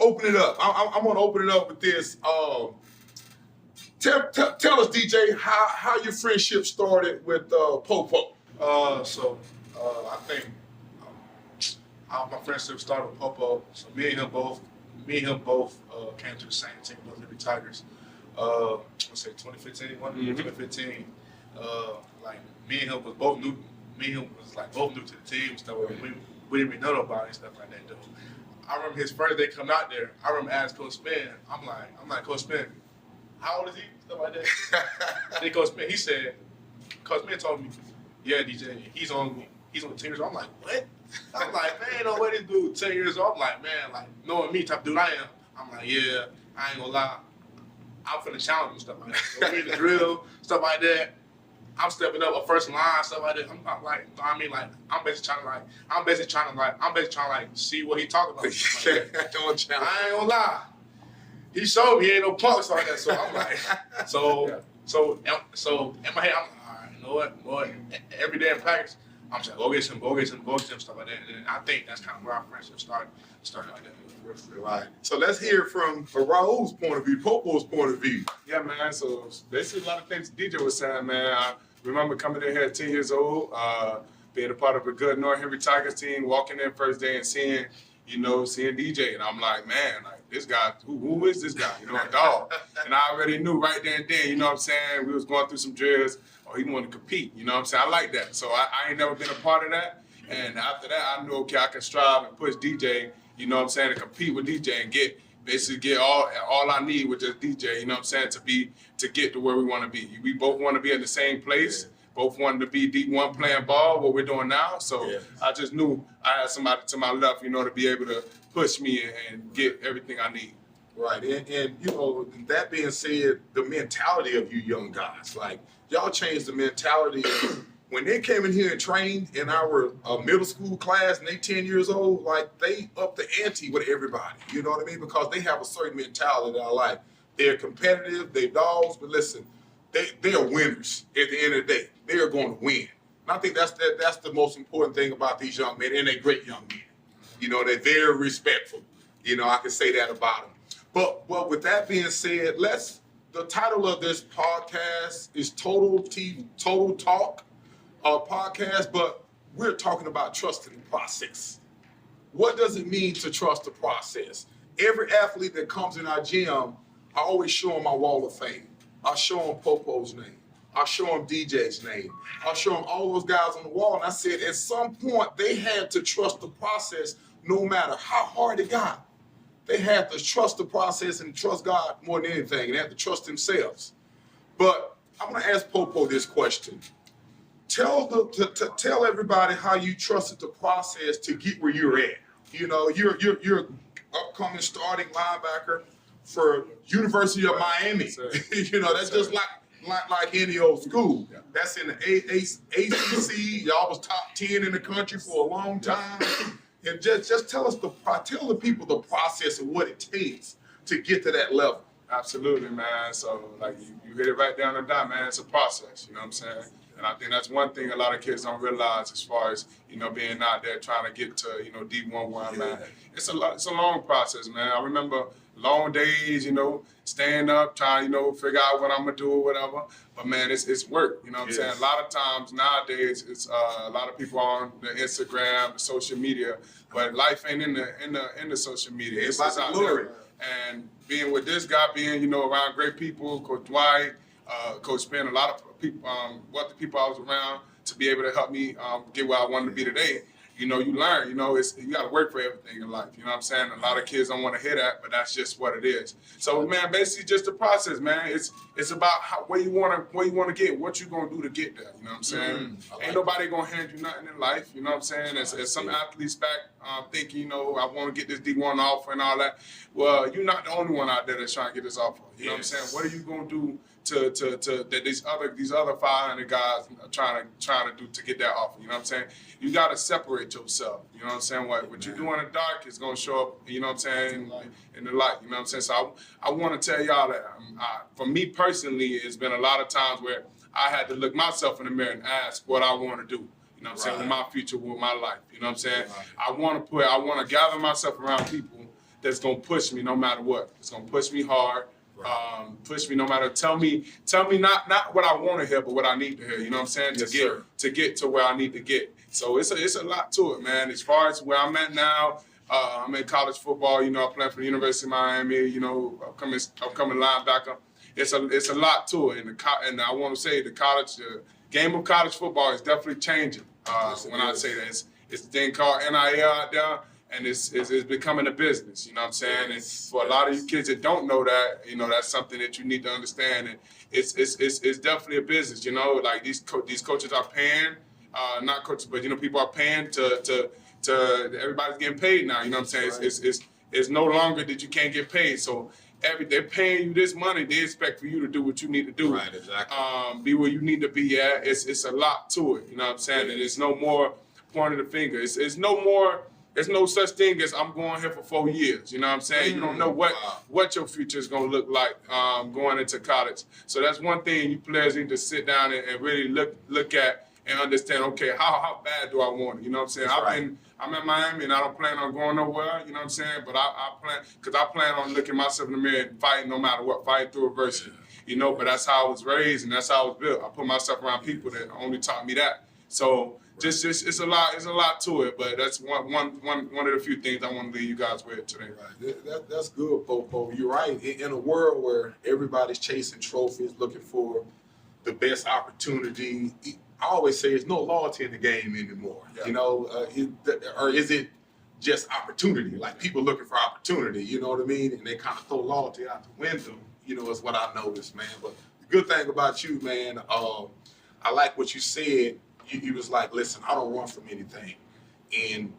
open it up. I'm gonna open it up with this. Tell us, DJ, how your friendship started with POPO. I think how my friendship started with POPO. So me and him both came to the same team, Los Liberty Tigers. Let's say 2015, 2015. Like me and him was both new. Me and him was like both new to the team and stuff. We didn't really know about it and stuff like that though. I remember his first day coming out there. I remember asking Coach Spin. I'm like Coach Spin, how old is he? Stuff like that. Then Coach Spin, he said, Coach Spin told me, yeah, DJ, he's on 10 years old. I'm like, what? I'm like, man, no way this dude 10 years old. I'm like, man, like knowing me type of dude I am. I'm like, yeah, I ain't gonna lie. I'm finna challenge him stuff like that. So we in the drill, stuff like that. I'm stepping up a first line, stuff like that. I'm basically trying to see what he talking about. Like I ain't gonna lie. He showed me he ain't no punk stuff like that. So I'm like, so in my head, I'm like, all right, you know what? Every day in practice, I'm saying, go get some, stuff like that. And I think that's kind of where our friendship started like that. Right. So let's hear from Raul's point of view, POPO's point of view. Yeah, man. So basically a lot of things DJ was saying, man. I remember coming in here at 10 years old, being a part of a good North Henry Tigers team, walking in first day and seeing DJ. And I'm like, man, like this guy, who is this guy? You know, a dog. And I already knew right there and then, you know what I'm saying? We was going through some drills. He wanted to compete, you know what I'm saying? I like that. So I ain't never been a part of that. And after that, I knew, okay, I can strive and push DJ, you know what I'm saying, to compete with DJ and get all I need with just DJ, you know what I'm saying, to get to where we want to be. We both want to be in the same place. Yeah. Both wanted to be D1 playing ball, what we're doing now. So yeah. I just knew I had somebody to my left, you know, to be able to push me and get everything I need. Right, and you know, that being said, the mentality of you young guys, like y'all changed the mentality. When they came in here and trained in our middle school class and they 10 years old, like they up the ante with everybody, you know what I mean? Because they have a certain mentality that I like. They're competitive, they're dogs, but listen, they are winners at the end of the day. They are going to win. And I think that's the most important thing about these young men, and they're great young men. You know, they're very respectful. You know, I can say that about them. But with that being said, the title of this podcast is Total Talk podcast, but we're talking about trusting the process. What does it mean to trust the process? Every athlete that comes in our gym, I always show them my wall of fame. I show them POPO's name. I show them DJ's name. I show them all those guys on the wall. And I said, at some point, they had to trust the process no matter how hard it got. They had to trust the process and trust God more than anything. And they had to trust themselves. But I'm going to ask POPO this question. Tell everybody how you trusted the process to get where you're at. You know, you're upcoming starting linebacker for University of Miami. You know, that's just like any old school. That's in the ACC. Y'all was top 10 in the country for a long time. And just tell the people the process of what it takes to get to that level. Absolutely, man. So like you hit it right down the dot, man. It's a process. You know what I'm saying? And I think that's one thing a lot of kids don't realize as far as, you know, being out there trying to get to, you know, D1 where I'm at. It's a long process, man. I remember long days, you know, staying up, trying, you know, figure out what I'm going to do or whatever. But, man, it's work, you know what I'm saying? A lot of times nowadays, it's a lot of people on the Instagram, the social media, but life ain't in the social media. It's out there. And being with this guy, being, you know, around great people, Coach Dwight, Coach Spin, a lot of people, what the people I was around to be able to help me get where I wanted to be today. You know, you learn, you know, you got to work for everything in life. You know what I'm saying? A lot of kids don't want to hear that, but that's just what it is. So, man, basically just the process, man. It's about where you want to get, what you going to do to get there. You know what I'm saying? Ain't nobody going to hand you nothing in life. You know what I'm saying? As some athletes back thinking, you know, I want to get this D1 offer and all that. Well, you're not the only one out there that's trying to get this offer. You know what I'm saying? What are you going to do that these other 500 guys are trying to do to get that offer? You know what I'm saying? You got to separate yourself. You know what I'm saying? What you do in the dark is going to show up, you know what I'm saying, in the light. You know what I'm saying? So I want to tell y'all that for me personally, it's been a lot of times where I had to look myself in the mirror and ask what I want to do. You know what I'm saying? With my future, with my life. You know what I'm saying? I want to gather myself around people that's gonna push me no matter what. It's gonna push me hard. Push me no matter. Tell me not what I want to hear, but what I need to hear. You know what I'm saying? Yes, to get to where I need to get. So it's a lot to it, man. As far as where I'm at now, I'm in college football. You know, I play for the University of Miami. You know, upcoming linebacker. It's a lot to it, and I want to say the game of college football is definitely changing. When I say that, it's a thing called NIL out there. And it's becoming a business, you know what I'm saying? And for a lot of you kids that don't know that, you know, that's something that you need to understand. And it's definitely a business, you know. Like these coaches are paying, not coaches, but you know, people are paying to everybody's getting paid now. You know what I'm saying? Right. It's no longer that you can't get paid. So they're paying you this money. They expect for you to do what you need to do. Right, exactly. Be where you need to be at. It's a lot to it. You know what I'm saying? And it's no more pointing the finger. It's no more. There's no such thing as I'm going here for 4 years. You know what I'm saying? You don't know what your future is going to look like going into college. So that's one thing you players need to sit down and really look at and understand, okay, how bad do I want it? You know what I'm saying? I'm in Miami and I don't plan on going nowhere, you know what I'm saying? But I plan on looking myself in the mirror and fighting no matter what, fighting through adversity. You know, but that's how I was raised and that's how I was built. I put myself around people that only taught me that. So just it's a lot to it, but that's one of the few things I want to leave you guys with today. Right. That's good, Popo. You're right. In a world where everybody's chasing trophies, looking for the best opportunity, I always say there's no loyalty in the game anymore. Yeah. You know, or is it just opportunity? Like people looking for opportunity, you know what I mean? And they kind of throw loyalty out the window. You know, is what I noticed, man. But the good thing about you, man, I like what you said. You was like, listen, I don't run from anything. And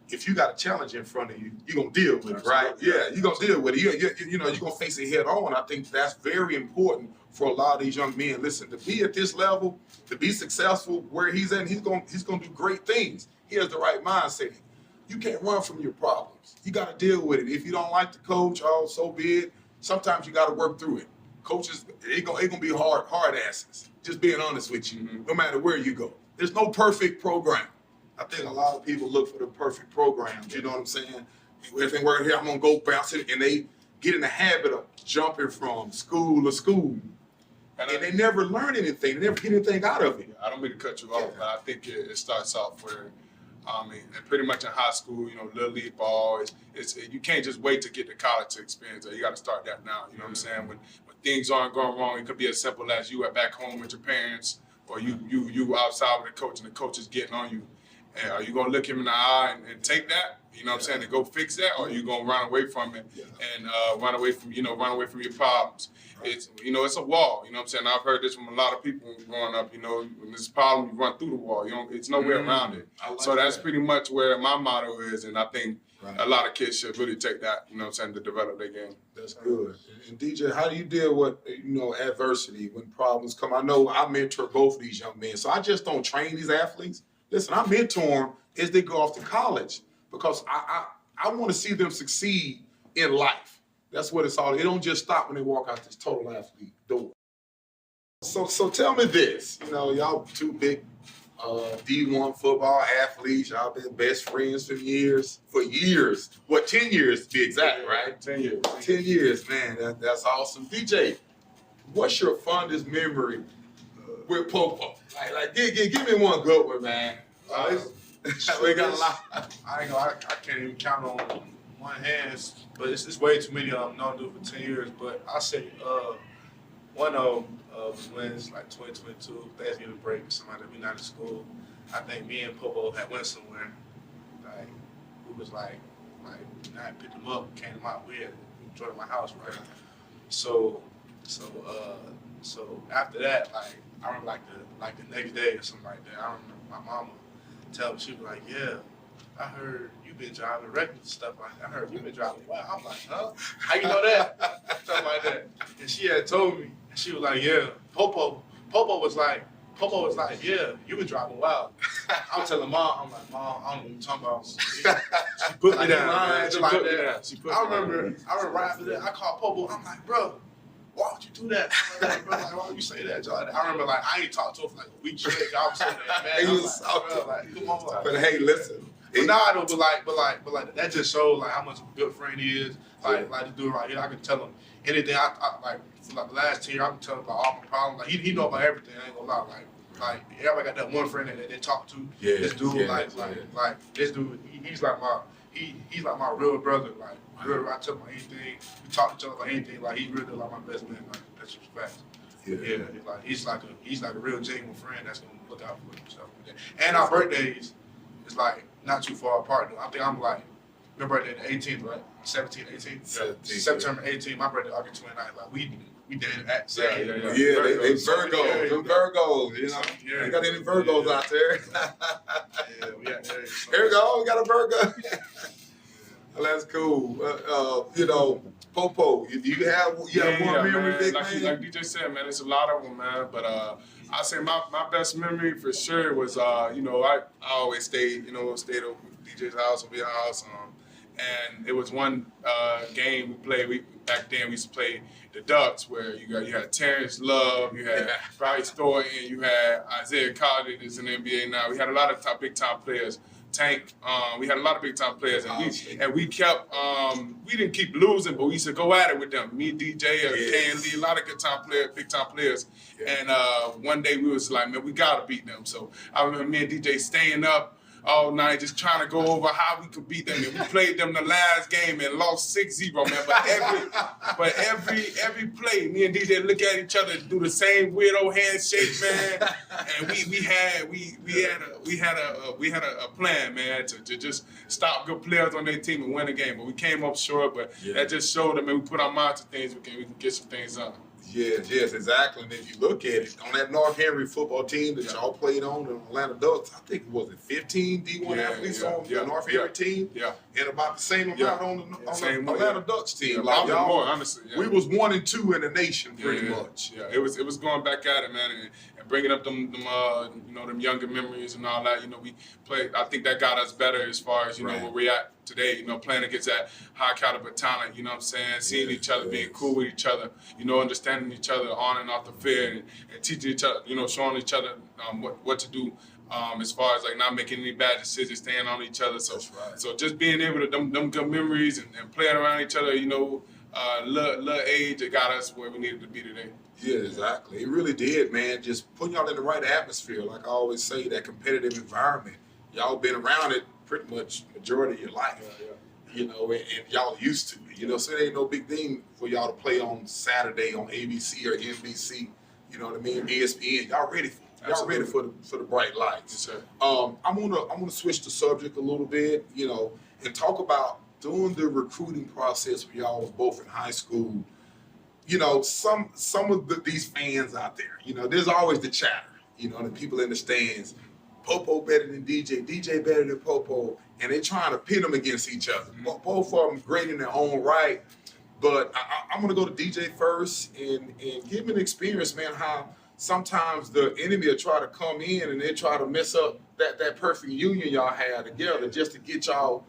if you got a challenge in front of you, you're going to deal with it, right? Yeah, you're going to deal with it. You know, you're going to face it head on. I think that's very important for a lot of these young men. Listen, to be at this level, to be successful where he's at, he's going to do great things. He has the right mindset. You can't run from your problems. You got to deal with it. If you don't like the coach, oh, so be it. Sometimes you got to work through it. Coaches, they're going to be hard asses. Just being honest with you, no matter where you go. There's no perfect program. I think a lot of people look for the perfect programs, you know what I'm saying? Everything working here, I'm gonna go bounce it, and they get in the habit of jumping from school to school. And they never learn anything, they never get anything out of it. I don't mean to cut you off, but I think it starts off where, pretty much in high school, you know, little league ball, you can't just wait to get to college to experience it. You gotta start that now, you know what I'm saying? When things aren't going wrong, it could be as simple as you are back home with your parents, or you outside with a coach and the coach is getting on you. And are you gonna look him in the eye and take that? You know what I'm saying? And go fix that, or are you gonna run away from it and run away from your problems? It's it's a wall. You know what I'm saying? I've heard this from a lot of people growing up. You know, when there's a problem, you run through the wall. It's no way around it. So that's pretty much where my motto is, and I think a lot of kids should really take that. You know what I'm saying, to develop their game. That's good. And DJ, how do you deal with adversity when problems come? I know I mentor both of these young men, so I just don't train these athletes. Listen, I mentor them as they go off to college because I want to see them succeed in life. That's what it's all. It don't just stop when they walk out this total athlete door. So tell me this. You know, y'all two big D1 football athletes. Y'all been best friends for years. What, 10 years to be exact, right? 10 years. 10 years, man. That's awesome. DJ, what's your fondest memory with POPO? Like give me one good one, man. We got a lot. I can't even count on one hand, but it's way too many of them. Known to for 10 years, but I say one of them was when it's like 2022, Thanksgiving break, somebody that we not in school. I think me and POPO had went somewhere. Like we was like I picked him up, came to my way, drove to my house, right? So after that, like I remember like the next day or something like that. I remember my mama tell me, she was like, "Yeah, I heard you've been driving records and stuff like that. I heard you've been driving wild." I'm like, "Huh? How you know that?" Something like that. And she had told me, and she was like, "Yeah, POPO was like, yeah, you been driving wild." I'm telling Mom, I'm like, "Mom, I don't know what you're talking about." She put me down. She put me down. I remember right after that, I called POPO. I'm like, "Bro, why would you do that?" I'm like, "Bro, why would you say that, John?" I remember I ain't talked to her for like a week straight. Y'all was saying that, man. Come on. But hey, listen, But nah, though, but like that just shows like how much of a good friend he is. Like this dude right here, I can tell him anything. I like for like the last 10 years, I can tell him about all my problems. Like he know about everything. I ain't gonna lie. Like everybody got that one friend that they talk to. Yeah, This dude, yeah, like this dude, he's like my real brother. Like real, I tell him about anything. We talk to each other about anything. Like he's really like my best man. Like that's just facts. Yeah, he's like a real genuine friend that's gonna look out for you and stuff like that. And our birthdays is like not too far apart. Though. I think I'm like my birthday the 18th, right? 17, 18? Yeah. September 18th. My birthday August 29th. Like we dated at Yeah, they Virgos, them Virgos, you know. Yeah. You got any Virgos out there? Yeah, we got there. Here we go, we got a Virgo. Well, that's cool. You know, POPO, do you have one memory, man. big like, man? Like DJ said, man, it's a lot of them, man. But I say my best memory for sure was, you know, I always stayed over DJ's house or your house. And it was one game we played. Back then we used to play the Ducks, where you had Terrence Love, you had Bryce Thornton, you had Isaiah Carter that's in the NBA now. We had a lot of big time players. Tank, we had a lot of big time players, and we kept we didn't keep losing, but we used to go at it with them. Me, DJ, Ken Lee, a lot of big time players. And one day we was like, man, we gotta beat them. So I remember me and DJ staying up all night just trying to go over how we could beat them. And we played them the last game and lost 6-0, man. But every play, me and DJ look at each other, do the same weirdo handshake, man. And we had a plan, man, to just stop good players on their team and win the game. But we came up short. But that just showed them, man, we put our mind to things, we can get some things done. Yes, exactly. And if you look at it, on that North Henry football team that y'all played on, the Atlanta Ducks, I think it was 15 D1 athletes on the North Henry team, and about the same amount on the Atlanta Ducks team. Like y'all, more, honestly. We was 1 and 2 in the nation, pretty much. Yeah, it was going back at it, man, and bringing up them younger memories and all that. You know, we played. I think that got us better as far as know where we're at today. You know, playing against that high caliber talent. You know what I'm saying? Seeing each other, being cool with each other. You know, understanding each other on and off the field, and teaching each other. You know, showing each other what to do. As far as like not making any bad decisions, staying on each other. So, so just being able to them good memories and playing around each other. You know, little age, it got us where we needed to be today. Yeah, exactly. It really did, man. Just putting y'all in the right atmosphere. Like I always say, that competitive environment. Y'all been around it pretty much majority of your life. You know, and y'all used to it. You know, so it ain't no big thing for y'all to play on Saturday on ABC or NBC. You know what I mean? ESPN. Y'all ready for it. Y'all ready for the bright lights. Yes, sir. I'm gonna switch the subject a little bit, you know, and talk about during the recruiting process when y'all was both in high school. You know, some of these fans out there, you know, there's always the chatter, you know, the people in the stands. POPO better than DJ, DJ better than POPO, and they're trying to pit them against each other. Both of them great in their own right, but I'm gonna go to DJ first and give me an experience, man, how sometimes the enemy will try to come in and they try to mess up that perfect union y'all had together just to get y'all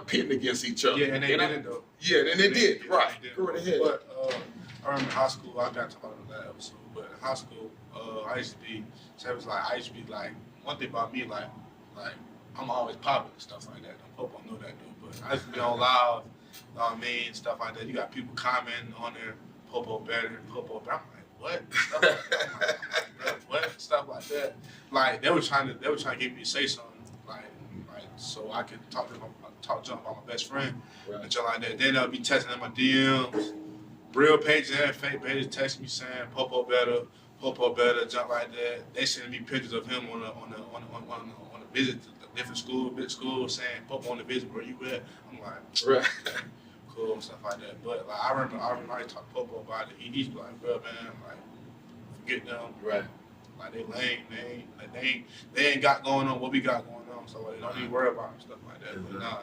pitting against each other. Yeah, and they did it though. Yeah, and they did. Right. Go right ahead. But I remember in high school, I got to talk about that episode, but in high school, I used to be like, one thing about me, like I'm always popular and stuff like that. I hope I know that dude, but I used to be on live, you know what I mean, stuff like that. You got people commenting on there, POPO better, POPO better. I'm like, what? Stuff like that. I'm like, what? Stuff like that. Like they were trying to get me to say something, like so I could talk junk about my best friend and junk like that. Then they'll be texting in my DMs, real pages and fake pages texting me saying POPO better, junk like that. They sending me pictures of him on a visit to different schools, saying POPO on the visit where you at. I'm like, cool and stuff like that. But like I remember I talked to POPO about it. He's like, bro, man, like forget them. Right. Like they lame. They ain't got going on what we got going on. So they don't even worry about and stuff like that. But nah,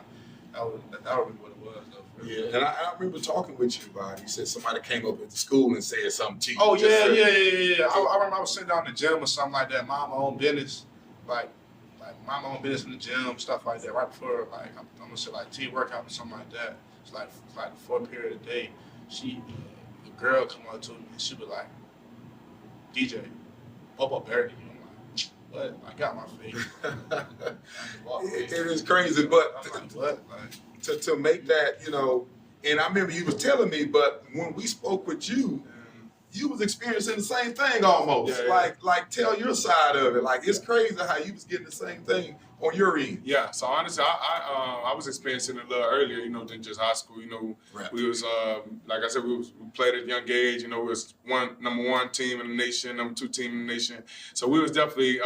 that was really what it was though. Yeah, and I remember talking with you about it. You said somebody came up at the school and said something to you. Oh yeah. I remember I was sitting down in the gym or something like that, mind my own business, like mind my own business in the gym, stuff like that. Right before like I'm gonna say like team workout or something like that. It's like the fourth period of the day. The girl come up to me and she was like, DJ, POPO better than you. I'm like, But I got my faith. It is crazy, but I'm like, what? Like, to make that, you know, and I remember you was telling me, but when we spoke with you, you was experiencing the same thing almost. Yeah. Like tell your side of it. Like it's crazy how you was getting the same thing on your end. Yeah, so honestly, I was experiencing it a little earlier, you know, than just high school. You know, Right. we was like I said, we played at a young age. You know, we was number one team in the nation, number two team in the nation. So we was definitely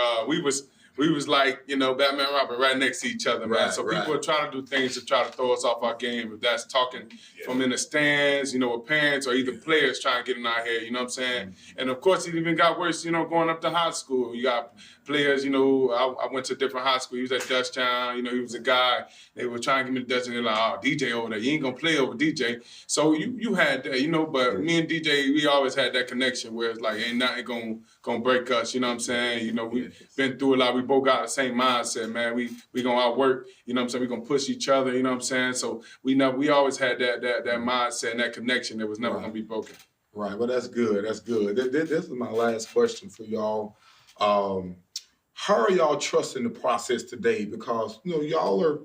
we was like, you know, Batman Robin right next to each other, man. Right, So right. people are trying to do things to try to throw us off our game. If that's talking from in the stands, you know, with parents or either players trying to get in our head, you know what I'm saying? And of course, it even got worse, you know, going up to high school. You got players, you know, I went to a different high school. He was at Dutchtown, you know, he was a guy. They were trying to give me the Dutch, and they're like, oh, DJ over there, you ain't gonna play over DJ. So you had that, you know, but me and DJ, we always had that connection where it's like, ain't nothing gonna break us, you know what I'm saying? You know, we've been through a lot. We both got the same mindset, man. We gonna outwork, you know what I'm saying? We gonna push each other, you know what I'm saying? So we always had that mindset and that connection that was never gonna be broken. Right. Well, that's good. That's good. This is my last question for y'all. How are y'all trusting the process today? Because, you know, y'all are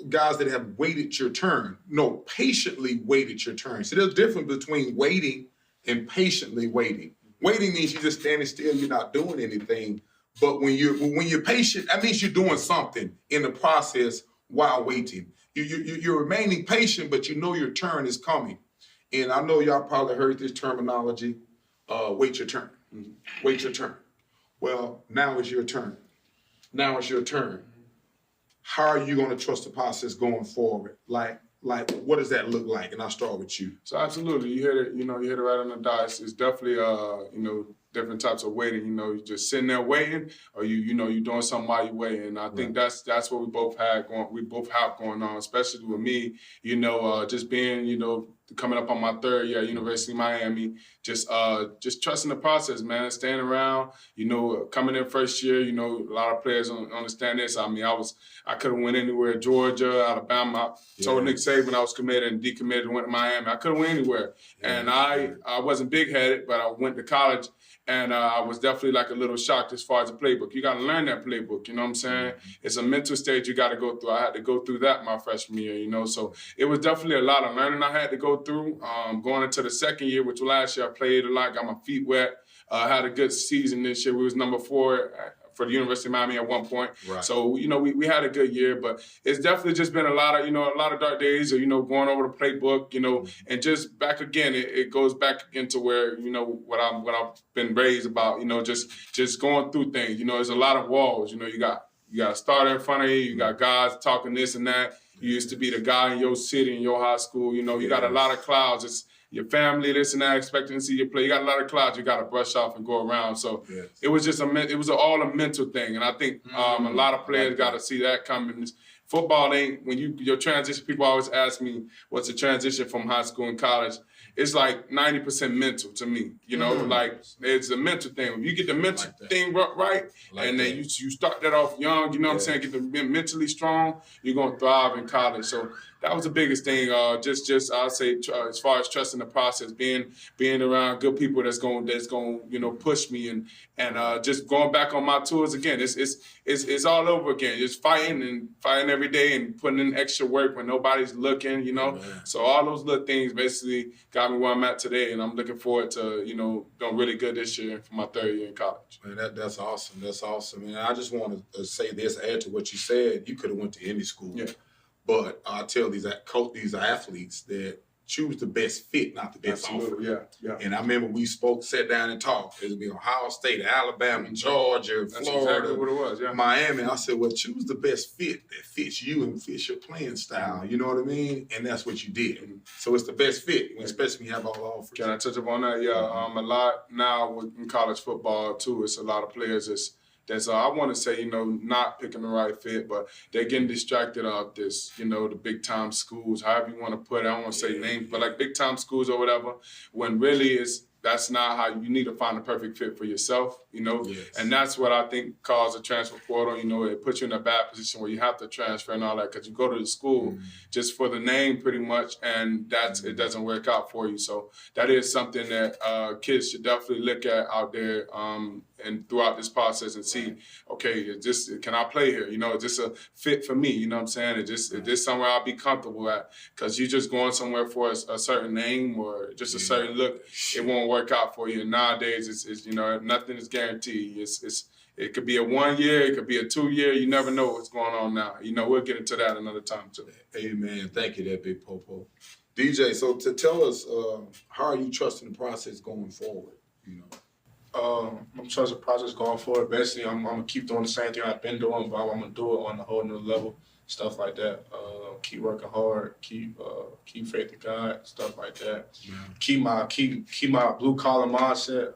guys that have waited your turn. No, patiently waited your turn. So there's a difference between waiting and patiently waiting. Waiting means you're just standing still, you're not doing anything. But when you're patient, that means you're doing something in the process while waiting. You're remaining patient, but you know your turn is coming. And I know y'all probably heard this terminology, wait your turn. Wait your turn. Well, now is your turn. Now it's your turn. How are you going to trust the process going forward? Like, what does that look like? And I'll start with you. So absolutely, you hit it. You know, you hit it right on the dot. It's definitely, you know, different types of waiting. You know, you just sitting there waiting, or you know, you're doing something while you're waiting. And I think that's what we both had going. We both have going on, especially with me. You know, just being, you know, coming up on my third year at University of Miami, just trusting the process, man. Staying around, you know, coming in first year, you know, a lot of players don't understand this. I mean, I could have went anywhere, Georgia, Alabama. I told Nick Saban I was committed and decommitted and went to Miami. I could have went anywhere. And I wasn't big-headed, but I went to college. And I was definitely like a little shocked as far as the playbook. You got to learn that playbook, you know what I'm saying? It's a mental stage you got to go through. I had to go through that my freshman year, you know? So it was definitely a lot of learning I had to go through. Going into the second year, which last year I played a lot, got my feet wet. Had a good season this year. We was number 4 for the University of Miami at one point. Right. So, you know, we had a good year, but it's definitely just been a lot of dark days of, you know, going over the playbook, you know, and just back again, it goes back again to where, you know, what I've been raised about, you know, just going through things. You know, there's a lot of walls, you know, you got a starter in front of you, you got guys talking this and that. You used to be the guy in your city, in your high school, you know, you got a lot of clouds. It's your family, this and that, expecting to see you play. You got a lot of clouds you got to brush off and go around. So it was just all a mental thing. And I think a lot of players got to see that coming. Football ain't, when your transition, people always ask me, what's the transition from high school and college? It's like 90% mental to me, you know, like it's a mental thing. If you get the mental thing right, and then you start that off young, you know what I'm saying, get them mentally strong, you're going to thrive in college. So that was the biggest thing. Just I'll say as far as trusting the process, being around good people that's going you know, push me and just going back on my tours again. It's all over again. Just fighting every day and putting in extra work when nobody's looking, you know. So all those little things basically got me where I'm at today, and I'm looking forward to, you know, doing really good this year for my third year in college. Man, that's awesome. That's awesome. And I just want to say this, add to what you said. You could have went to any school. Yeah. But I tell these athletes that choose the best fit, not the best offer. Yeah. And I remember we sat down and talked. It'll be Ohio State, Alabama, Georgia, That's Florida, exactly what it was, yeah. Miami. I said, well, choose the best fit that fits you and fits your playing style. You know what I mean? And that's what you did. So it's the best fit, especially when you have all the offers. Can I touch upon that? Yeah, a lot now in college football too. It's a lot of players that's I want to say, you know, not picking the right fit, but they're getting distracted off this, you know, the big time schools, however you want to put it. I don't want to say names, but like big time schools or whatever, when really that's not how you need to find the perfect fit for yourself, you know? Yes. And that's what I think caused a transfer portal. You know, it puts you in a bad position where you have to transfer and all that because you go to the school just for the name pretty much, and it doesn't work out for you. So that is something that kids should definitely look at out there, and throughout this process and see, okay, can I play here? You know, is this a fit for me? You know what I'm saying? Is this somewhere I'll be comfortable at? Because you're just going somewhere for a certain name or just a certain look, it won't work out for you. And nowadays, it's you know, nothing is guaranteed. It could be a 1 year, it could be a 2 year. You never know what's going on now. You know, we'll get into that another time too. Amen. Thank you, that big Popo. DJ, so to tell us, how are you trusting the process going forward? You know, I'm trusting the process going forward. Basically, I'm gonna keep doing the same thing I've been doing, but I'm gonna do it on a whole new level. Stuff like that. Keep working hard. Keep faith in God. Stuff like that. yeah. Keep my blue collar mindset.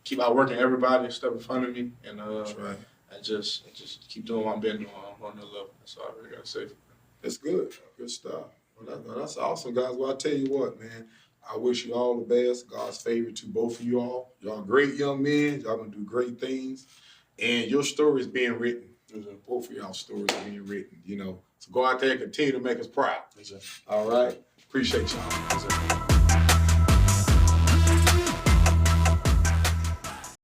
Keep outworking everybody step in front of me, and That's right. and just keep doing what I've been doing on the level. That's all I really gotta say. That's good. Good stuff. Well, that's awesome, guys. Well, I tell you what, man. I wish you all the best. God's favor to both of you all. Y'all great young men. Y'all gonna do great things. And your story is being written. Both of y'all stories are being written, you know. So go out there and continue to make us proud. All right? Appreciate y'all.